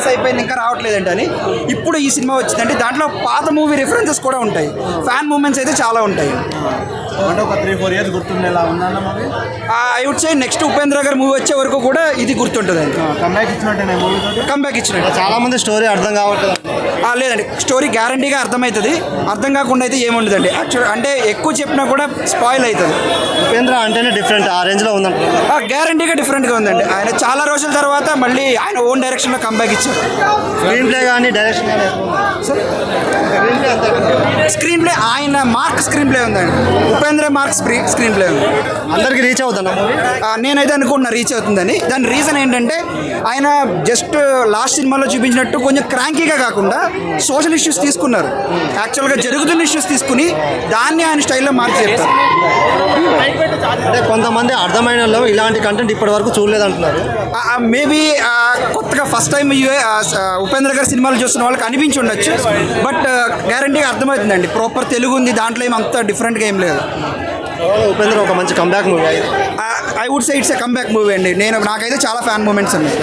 Years అయిపోయింది ఇంకా రావట్లేదండి అని. ఇప్పుడు ఈ సినిమా వచ్చిందంటే దాంట్లో పాత మూవీ రిఫరెన్సెస్ కూడా ఉంటాయి, ఫ్యాన్ మూమెంట్స్ అయితే చాలా ఉంటాయి. అంటే ఒక 3-4 ఇయర్స్ గుర్తుండేలా ఉందన్న movie. I would say next Upendra గారి మూవీ వచ్చే వరకు కూడా ఇది గుర్తుంటుందండి. కంబ్యాక్ ఇచ్చినట్టే మూవీ, కంబ్యాక్ ఇచ్చినట్టు. చాలా మంది స్టోరీ అర్థం కావట్లేదు. లేదండి, స్టోరీ గ్యారంటీగా అర్థమవుతుంది, అర్థం కాకుండా అయితే ఏముండదండి. యాక్చువల్ అంటే ఎక్కువ చెప్పినా కూడా స్పాయిల్ అవుతుంది. ఉపేంద్ర అంటేనే డిఫరెంట్, ఆ రేంజ్లో ఉందంట. గ్యారంటీగా డిఫరెంట్గా ఉందండి. ఆయన చాలా రోజుల తర్వాత మళ్ళీ ఆయన ఓన్ డైరెక్షన్లో కంబ్యాక్ ఇచ్చారు. స్క్రీన్ ప్లే కానీ డైరెక్షన్ కానీ స్క్రీన్ ప్లే ఆయన మార్క్ స్క్రీన్ ప్లే ఉందండి. ఉపేంద్ర మార్క్ స్క్రీన్ ప్లే ఉంది. అందరికి రీచ్ అవుతుందా మూవీ? నేనైతే అనుకుంటున్నా రీచ్ అవుతుందని. దాని రీజన్ ఏంటంటే ఆయన జస్ట్ లాస్ట్ సినిమాలో చూపించినట్టు కొంచెం క్రాంకీగా కాకుండా సోషల్ ఇష్యూస్ తీసుకున్నారు. యాక్చువల్గా జరుగుతున్న ఇష్యూస్ తీసుకుని దాన్ని ఆయన స్టైల్లో మార్చి చెప్తారు. అంటే కొంతమంది అర్థమైన వాళ్ళు ఇలాంటి కంటెంట్ ఇప్పటి వరకు చూడలేదు అంటున్నారు. మేబీ కొత్తగా ఫస్ట్ టైం ఉపేంద్ర గారి సినిమాలు చూస్తున్న వాళ్ళకి అనిపించి ఉండొచ్చు, బట్ గ్యారంటీగా అర్థమవుతుందండి. ప్రాపర్ తెలుగు ఉంది, దాంట్లో ఏం అంత డిఫరెంట్గా ఏం లేదు. ఉపేంద్ర ఒక మంచి comeback movie. I would say it's a comeback movie అండి. నాకైతే చాలా ఫ్యాన్ మూమెంట్స్ ఉన్నాయి.